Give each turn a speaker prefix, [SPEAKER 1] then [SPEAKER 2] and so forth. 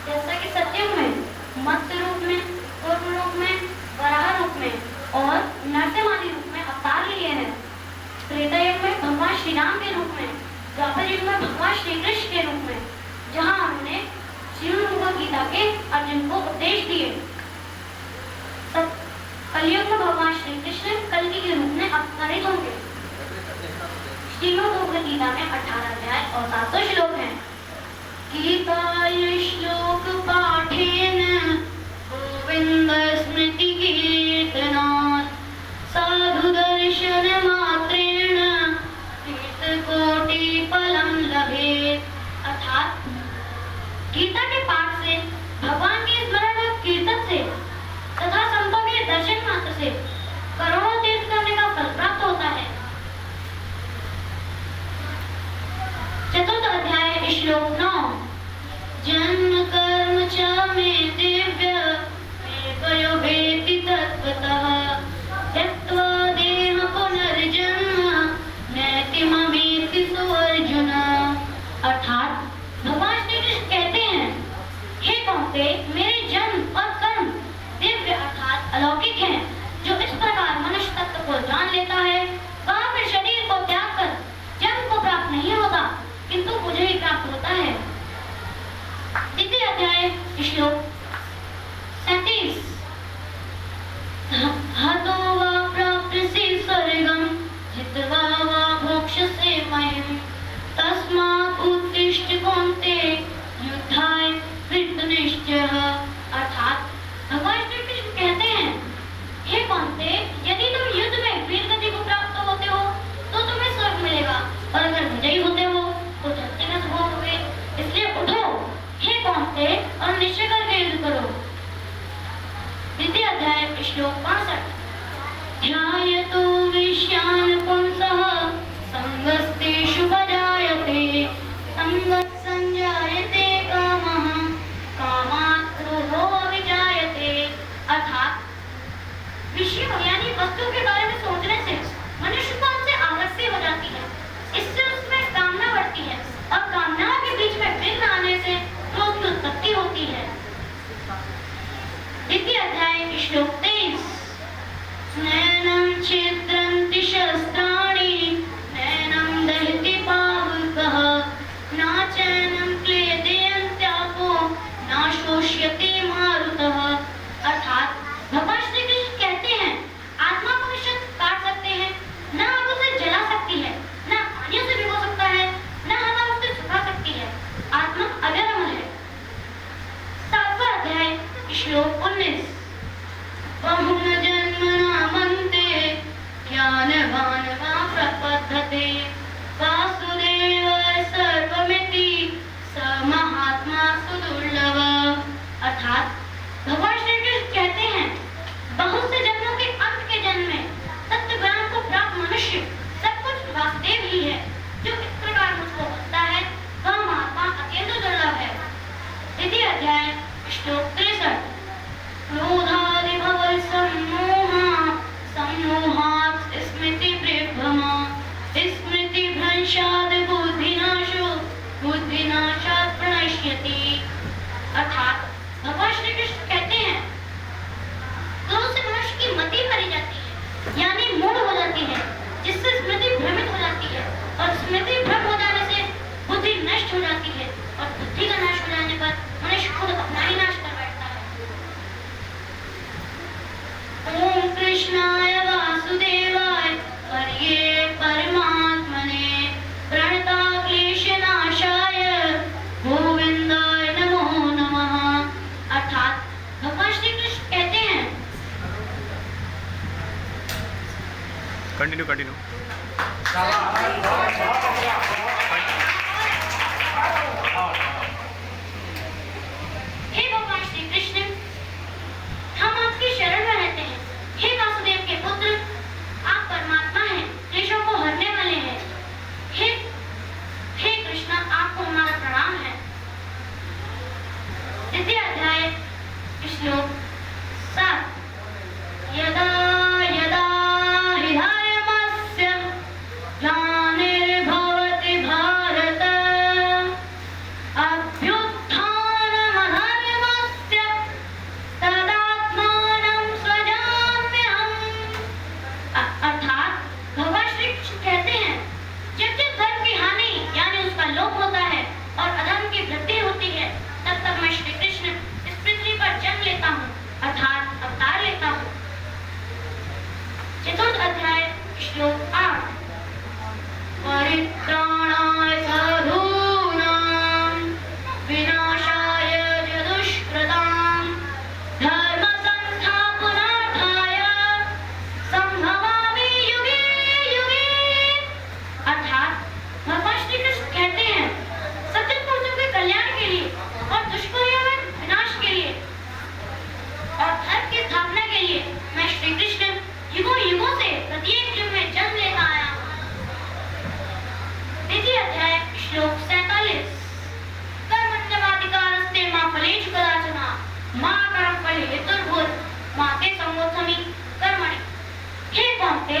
[SPEAKER 1] जैसा कि सत्ययुग में मत्स्य रूप में, कूर्म रूप में, वराह रूप में और नरसिंह रूप में अवतार लिए हैं। त्रेता युग में भगवान श्री राम के रूप में, द्वापर युग में भगवान श्री कृष्ण के रूप में, जहाँ उन्होंने श्रीमद् गीता के अर्जुन को उपदेश दिए। कलयुग में भगवान श्री कृष्ण कल्कि के रूप में अवतरित होंगे। श्रीमद् गीता में 18 अध्याय और 700 श्लोक हैं। गीता श्लोक पाठेन गोविंद स्मृति कीर्तनात् साधु दर्शन मात्रेण तीर्थकोटि फलम लभेत्। अर्थात गीता के पाठ से, भगवान के स्मरण और कीर्तन से तथा संतों के दर्शन मात्र से करोड़ों तीर्थ करने का फल प्राप्त होता है। चतुर्थ अध्याय श्लोक 9। जन्म कर्म च मे दिव्य मेकयो भेति तत्त्वतः त्यक्त्वा देह पुनर्जन्म नैति ममेति सुअर्जुन। अर्थात भगवान श्री कृष्ण कहते हैं, हे कौन्ते, मेरे जन्म और कर्म दिव्य अर्थात अलौकिक हैं। जो इस प्रकार मनुष्य तत्व को जान लेता है वह फिर शरीर को त्याग कर जन्म को प्राप्त नहीं होता, किंतु मुझे ही प्राप्त होता है। द्वितीय अध्याय श्लोक 37। हतो वा प्राप्स्यसि स्वर्गं जित्वा वा भोक्ष्यसे महीम् तस्मात् उत्तिष्ठ कौन्तेय युद्धाय कृतनिश्चयः। अर्थात भगवान श्री कृष्ण कहते हैं, हे कौन्तेय, यदि तुम युद्ध में वीर गति को प्राप्त होते हो तो तुम्हें स्वर्ग मिलेगा, और अगर विजयी होते हो तो धरती में भोगोगे। इसलिए उठो हे कौन्तेय और निश्चय करके युद्ध करो। द्वितीय अध्याय श्लोक 65। ध्यायतो विषयान् पुंसः संगस्तेषु भजायते संगत् संजायते कामः कामात् क्रोधो विजायते। अर्थात विषयों यानी वस्तु के बारे में सोचने से मनुष्य को उनसे आलस्य हो जाती है, इससे उसमें कामना बढ़ती है और कामनाओं के बीच में विघ्न आने से क्रोध की उत्पत्ति होती है। द्वितीय अध्याय श्लोक 23। नैनं छिद्रन्ति शस्त्राणि नैनं दहति पावकः न चैनं क्लेदयन्त्यापो न शोष्यति मारुतः। अर्थात भगवान श्री कृष्ण कहते हैं, आत्मा को निश्चित काट सकते हैं, न आग उसे जला सकती है, न पानी से भिगो सकता है, न हवा उसे सुखा सकती है। आत्मा अजर है। 7वां अध्याय श्लोक 19। बहुन जन्मना मन्ते ज्ञानवान् वा प्रपद्यते वासुदेव सर्वमिति स महात्मा सुदुर्लभः। अर्थात भगवान श्री कृष्ण कहते हैं, बहुत से जन्मों के अंत के जन्म में सत्य ज्ञान को प्राप्त मनुष्य सब कुछ वासुदेव ही है। जो इस प्रकार मुझको बनता है वह महात्मा अत्यंत दुर्लभ है। द्वितीय अध्याय श्लोक 63। क्रोधादिभव सम्मोहात् स्मृति विभ्रमा स्मृति भ्रंशात् बुद्धिनाशो बुद्धिनाशात् प्रणश्यति। अर्थात भगवान श्री कृष्ण कहते हैं, क्रोध से मनुष्य की मति मारी जाती है, यानी मूढ़ हो जाती है, जिससे स्मृति भ्रमित हो जाती है, और स्मृति भ्रम हो जाने से बुद्धि नष्ट हो जाती है, और बुद्धि का नाश हो जाने पर मनुष्य खुद अपना ही नाश कर बैठता है। ओम कृष्णाय वासुदेवाय हरये परमात्मने प्रणताक्लेशनाशाय गोविंदाय नमो नमः। अर्थात भगवान श्री कृष्ण कहते हैं,
[SPEAKER 2] कंटिन्यू कंटिन्यू।
[SPEAKER 1] हे भगवान श्री कृष्ण, हम आपकी शरण में रहते हैं। हे वासुदेव के पुत्र, आप परमात्मा हैं, क्लेशों को हरने वाले हैं। हे कृष्ण, आपको हमारा प्रणाम है। द्वितीय अध्याय श्लोक 7। यदा यदा हि धर्मस्य ग्लानिर्भवति भारत अभ्युत्थानमधर्मस्य मातरं फले तुर्भुर् माते समोथमी कर्मणि हे पांते